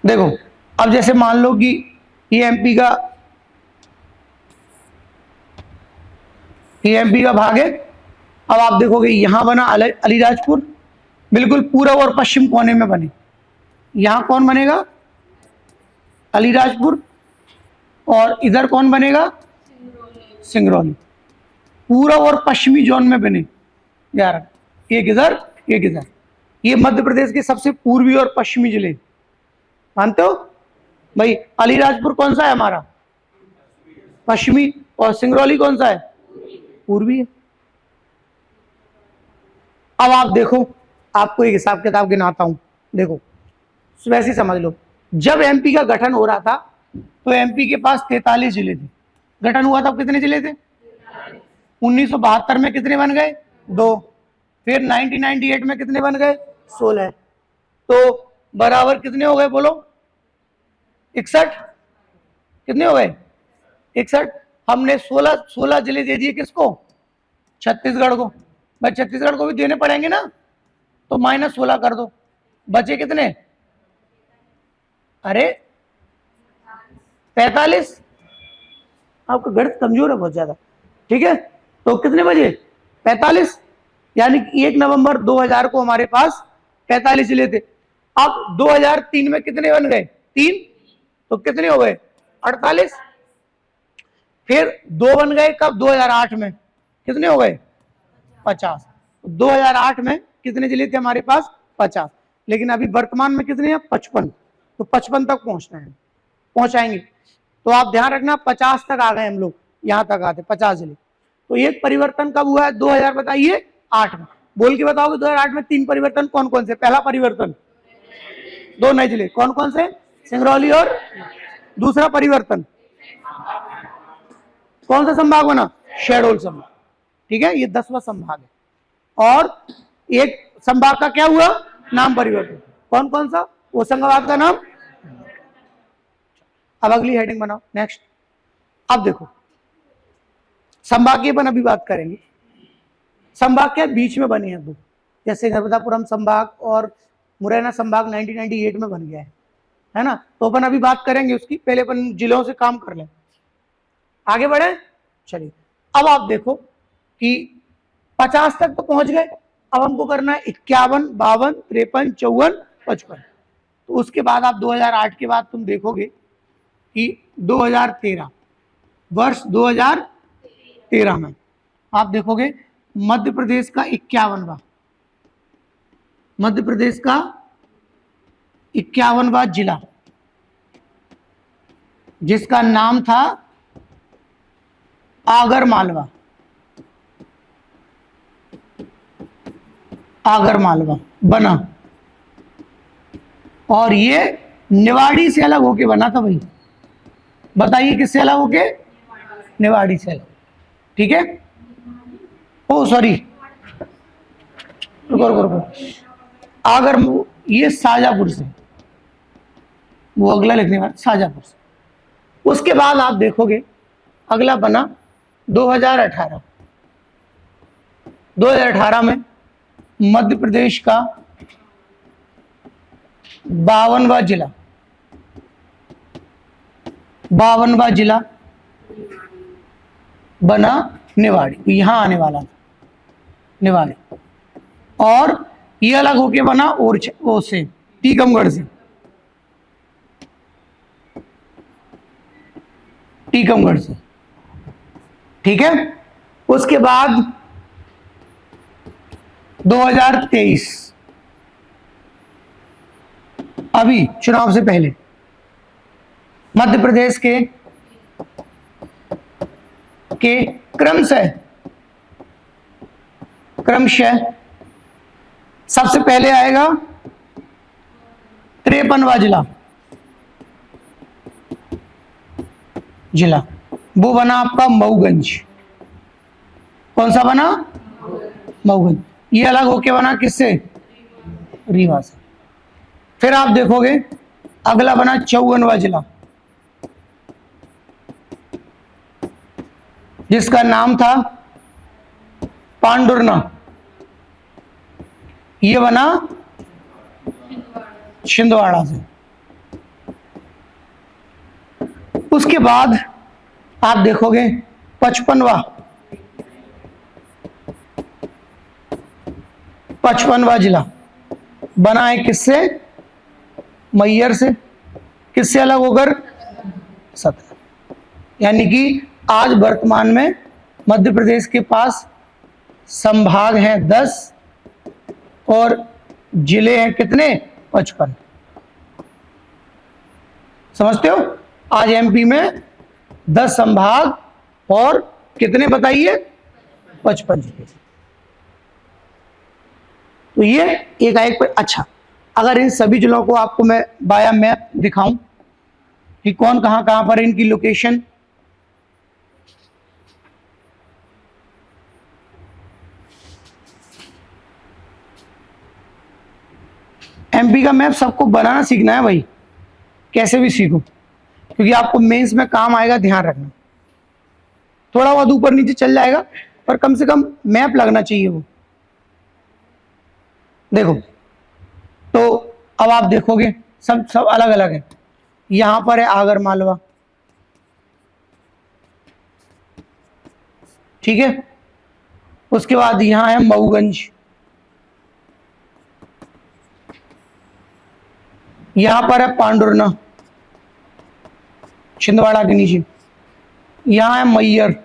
देखो, अब जैसे मान लो कि ये एमपी का भाग है। अब आप देखोगे यहां बना अलीराजपुर, बिल्कुल पूर्व और पश्चिम कोने में बने। यहां कौन बनेगा? अलीराजपुर। और इधर कौन बनेगा? सिंगरौली। पूर्व और पश्चिमी जोन में बने 11, एक इधर एक इधर। ये मध्य प्रदेश के सबसे पूर्वी और पश्चिमी जिले, मानते हो भाई? अलीराजपुर कौन सा है हमारा? पश्चिमी। और सिंगरौली कौन सा है? पूर्वी है। अब आप देखो, आपको एक हिसाब किताब गिनाता हूं, देखो वैसे समझ लो। जब एमपी का गठन हो रहा था तो एमपी के पास 43 जिले थे। गठन हुआ था, कितने जिले थे? 1972 में कितने बन गए? 2। फिर 1998 में कितने बन गए? 16। तो बराबर कितने हो गए बोलो? 61। कितने हो गए? 61। हमने 16 जिले दे दिए किसको? छत्तीसगढ़ को। भाई छत्तीसगढ़ को भी देने पड़ेंगे ना, तो -16 कर दो, बचे कितने? अरे 45। आपका गणित कमजोर है बहुत ज्यादा, ठीक है। तो कितने बजे? 45। यानी कि 1 नवंबर 2000 को हमारे पास 45 जिले थे। अब 2003 में कितने बन गए? 3। तो कितने हो गए? 48। फिर 2 बन गए कब? 2008 में। कितने हो गए? 50। 2008 में कितने जिले थे हमारे पास? 50। लेकिन अभी वर्तमान में कितने हैं? 55। तो 55 तक पहुंचना है, पहुंचाएंगे। तो आप ध्यान रखना, 50 तक आ गए हम लोग, यहां तक आते 50 जिले। तो ये परिवर्तन कब हुआ है? 2000 बताइए 8 में। बोल के बताओगे 2008 में 3 परिवर्तन कौन कौन से? पहला परिवर्तन दो नए जिले कौन कौन से? सिंगरौली और दूसरा परिवर्तन कौन सा संभाग बना? शहडोल संभाग। ठीक है, ये 10वां संभाग है। और एक संभाग का क्या हुआ? नाम परिवर्तन। कौन कौन सा? होशंगाबाद का नाम। अब अगली हेडिंग बनाओ, नेक्स्ट। अब देखो संभाग की अपन अभी बात करेंगे। संभाग के बीच में बने हैं दो, जैसे नर्मदापुरम संभाग और मुरैना संभाग 1998 में बन गया है ना। तो अपन अभी बात करेंगे उसकी, पहले अपन जिलों से काम कर लें। आगे बढ़े, चलिए। अब आप देखो कि 50 तक तो पहुंच गए। अब हमको करना है 51, 52, 53, 54, 55। तो उसके बाद आप 2008 के बाद तुम देखोगे कि 2013 वर्ष 2013 में आप देखोगे मध्य प्रदेश का 51वां, मध्य प्रदेश का 51वां जिला, जिसका नाम था आगर मालवा। आगर मालवा बना, और ये निवाड़ी से अलग होके बना था भाई। बताइए किससे अलग होके? निवाड़ी से अलग। ठीक है, ओ सॉरी, रुको रुको रुको, आगर ये शाजापुर से, वो अगला लिखने वाला शाजापुर से। उसके बाद आप देखोगे अगला बना 2018। 2018 में मध्य प्रदेश का 52वां जिला, 52वां जिला बना निवाड़ी। यहां आने वाला था निवाड़ी, और ये अलग होके बना और से टीकमगढ़ से, टीकमगढ़ से। ठीक है, उसके बाद 2023 अभी चुनाव से पहले मध्य प्रदेश के क्रमशः सबसे पहले आएगा 53वां जिला, वो बना आपका मऊगंज। कौन सा बना? मऊगंज। ये अलग होके बना किससे? रीवा से। फिर आप देखोगे अगला बना 54वां जिला, जिसका नाम था पांडुरना। ये बना छिंदवाड़ा से। उसके बाद आप देखोगे 55वां जिला बना है किससे? मैयर से। किससे अलग होकर? 17। यानी कि आज वर्तमान में मध्य प्रदेश के पास संभाग हैं 10 और जिले हैं कितने? 55। समझते हो? आज एमपी में 10 संभाग और कितने बताइए? 55 जिले। तो ये एक पर। अच्छा, अगर इन सभी जिलों को आपको मैं बाया मैप दिखाऊं कि कौन कहां कहां पर इनकी लोकेशन, एमपी का मैप सबको बनाना सीखना है भाई, कैसे भी सीखो, क्योंकि आपको मेंस में काम आएगा। ध्यान रखना, थोड़ा बहुत ऊपर नीचे चल जाएगा पर कम से कम मैप लगना चाहिए वो। देखो, तो अब आप देखोगे सब अलग अलग है। यहां पर है आगर मालवा, ठीक है। उसके बाद यहां है मऊगंज, यहां पर है पांडुरना छिंदवाड़ा के नीचे, यहां है मैयर,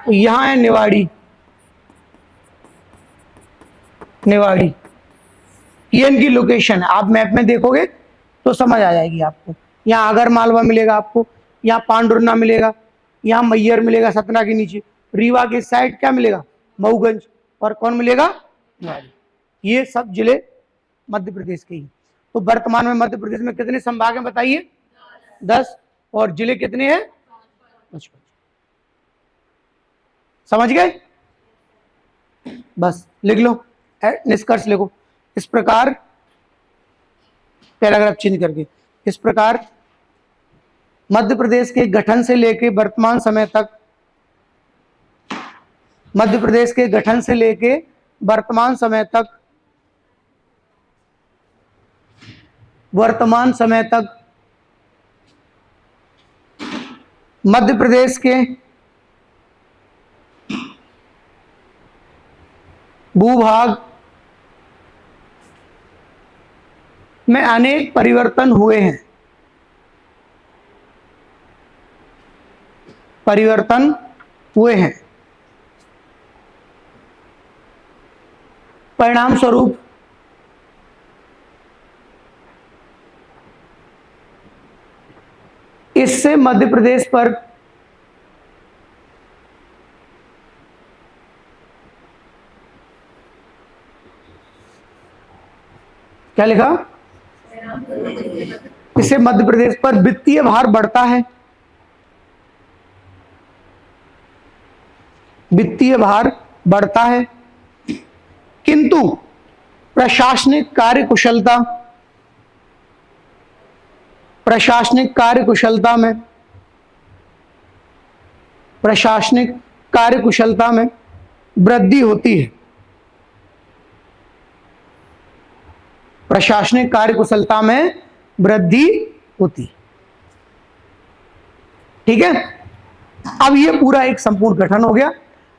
यहां है निवाड़ी। ये इनकी लोकेशन है। आप मैप में देखोगे तो समझ आ जाएगी आपको। यहाँ आगर मालवा मिलेगा आपको, यहाँ पांडुरना मिलेगा, यहाँ मैयर मिलेगा सतना के नीचे, रीवा के साइड क्या मिलेगा? मऊगंज, और कौन मिलेगा? निवाड़ी। ये सब जिले मध्य प्रदेश के ही। तो वर्तमान में मध्य प्रदेश में कितने संभाग हैं बताइए? 10। और जिले कितने हैं? 55। समझ गए? बस लिख लो, निष्कर्ष लिखो इस प्रकार, पैराग्राफ चेंज करके। इस प्रकार मध्य प्रदेश के गठन से लेकर वर्तमान समय तक, मध्य प्रदेश के गठन से लेकर वर्तमान समय तक, वर्तमान समय तक मध्य प्रदेश के भूभाग में अनेक परिवर्तन हुए हैं, परिवर्तन हुए हैं। परिणाम स्वरूप इससे मध्य प्रदेश पर क्या लिखा? इससे मध्य प्रदेश पर वित्तीय भार बढ़ता है, वित्तीय भार बढ़ता है, किंतु प्रशासनिक कार्यकुशलता, प्रशासनिक कार्यकुशलता में, प्रशासनिक कार्यकुशलता में वृद्धि होती है, प्रशासनिक कार्यकुशलता में वृद्धि होती है। ठीक है, अब ये पूरा एक संपूर्ण गठन हो गया।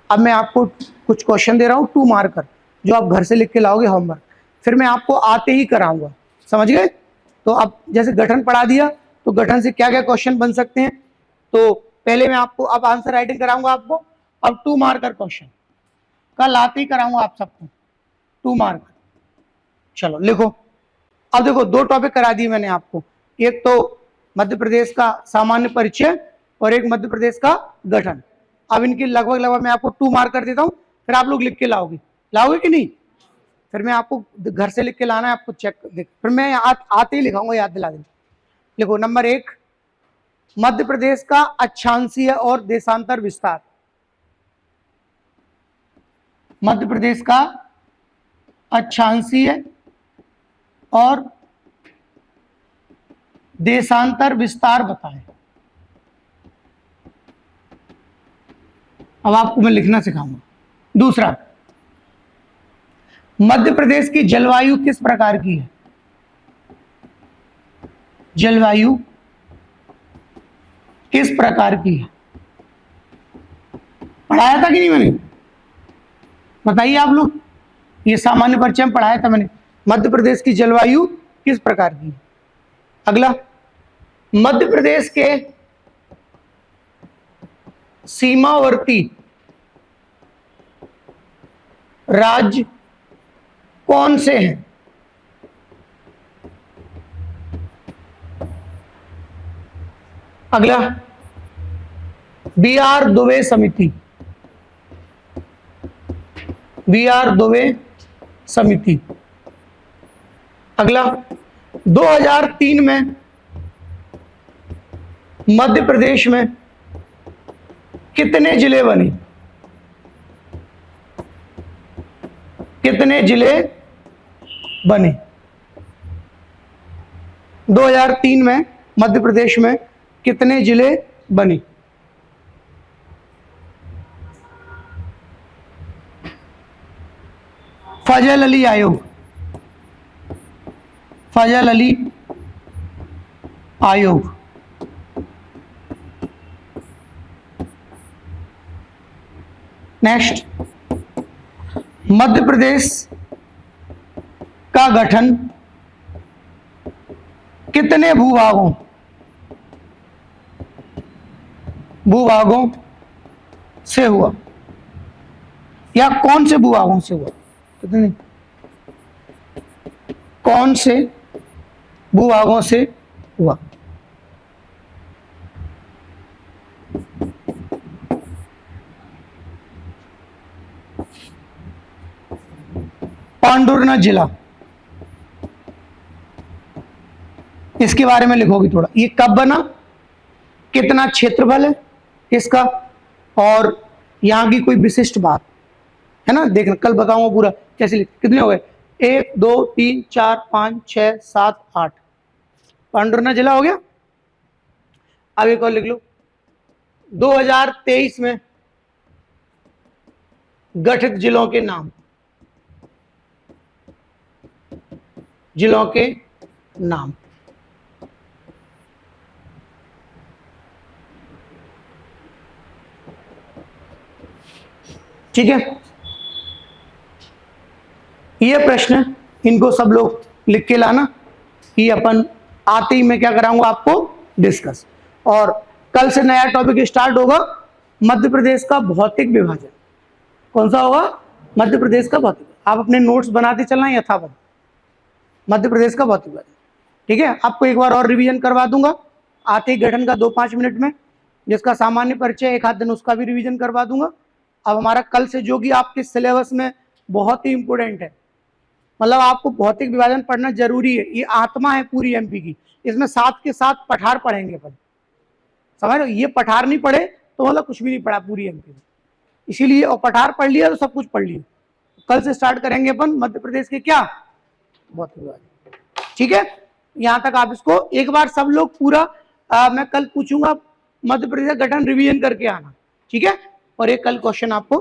अब मैं आपको कुछ क्वेश्चन दे रहा हूं 2 मार्कर, जो आप घर से लिख के लाओगे होमवर्क, फिर मैं आपको आते ही कराऊंगा। समझ गए? तो अब जैसे गठन पढ़ा दिया, तो गठन से क्या क्या क्वेश्चन बन सकते हैं, तो पहले मैं आपको अब आंसर राइटिंग कराऊंगा आपको, अब 2 मार्कर क्वेश्चन कल आते ही कराऊंगा आप सबको 2 मार्कर। चलो लिखो। अब देखो 2 टॉपिक करा दिए मैंने आपको, एक तो मध्य प्रदेश का सामान्य परिचय और एक मध्य प्रदेश का गठन। अब इनकी लगभग मैं आपको 2 मार्कर देता हूं, फिर आप लोग लिख के लाओगे कि नहीं? फिर मैं आपको घर से लिख के लाना है, आपको चेक देख, फिर मैं आते ही लिखाऊंगा, याद दिला देना। लिखो नंबर 1, मध्य प्रदेश का अक्षांशीय और देशांतर विस्तार। मध्य प्रदेश का अक्षांशीय और देशांतर विस्तार बताएं। अब आपको मैं लिखना सिखाऊंगा। दूसरा, मध्य प्रदेश की जलवायु किस प्रकार की है? जलवायु किस प्रकार की है? पढ़ाया था कि नहीं मैंने? बताइए आप लोग, ये सामान्य परिचय में पढ़ाया था मैंने। मध्य प्रदेश की जलवायु किस प्रकार की है? अगला, मध्य प्रदेश के सीमावर्ती राज्य कौन से हैं? अगला, बी.आर. दुबे समिति, बी.आर. दुबे समिति। अगला, 2003 में मध्य प्रदेश में कितने जिले बने? कितने जिले बने? 2003 में मध्य प्रदेश में कितने जिले बने? फजल अली आयोग, फजल अली आयोग। नेक्स्ट, मध्य प्रदेश का गठन कितने भूभागों से हुआ, या कौन से भूभागों से हुआ? कितने, कौन से भूभागों से हुआ? पांडुरना जिला, इसके बारे में लिखोगे थोड़ा। ये कब बना, कितना क्षेत्रफल है इसका, और यहां की कोई विशिष्ट बात है ना, देखना कल बताऊंगा पूरा कैसे लिख। कितने हो गए, 1 2 3 4 5 6 7 8, पांडुरना जिला हो गया। अब एक और लिख लो, 2023 में गठित जिलों के नाम, जिलों के नाम। ठीक है, ये प्रश्न इनको सब लोग लिख के लाना, ये अपन आते ही मैं क्या कराऊंगा आपको डिस्कस। और कल से नया टॉपिक स्टार्ट होगा, मध्य प्रदेश का भौतिक विभाजन। कौन सा होगा, मध्य प्रदेश का भौतिक। आप अपने नोट्स बनाते चलना यथावत, मध्य प्रदेश का भौतिक विभाजन। ठीक है, आपको एक बार और रिवीजन करवा दूंगा आते ही गठन का 2-5 मिनट में, जिसका सामान्य परिचय एक आध दिन उसका भी रिवीजन करवा दूंगा। अब हमारा कल से जो कि आपके सिलेबस में बहुत ही इंपॉर्टेंट है, मतलब आपको भौतिक विभाजन पढ़ना जरूरी है, ये आत्मा है पूरी एमपी की। इसमें साथ के साथ पठार पढ़ेंगे अपन, समझ लो, ये पठार नहीं पढ़े तो मतलब कुछ भी नहीं पढ़ा पूरी एमपी में, इसीलिए। और पठार पढ़ लिया तो सब कुछ पढ़ लिया। कल से स्टार्ट करेंगे अपन मध्य प्रदेश के क्या भौतिक विभाजन। ठीक है, यहां तक आप इसको एक बार सब लोग पूरा मैं कल पूछूंगा मध्य प्रदेश गठन रिवीजन करके आना। ठीक है, और एक कल क्वेश्चन आपको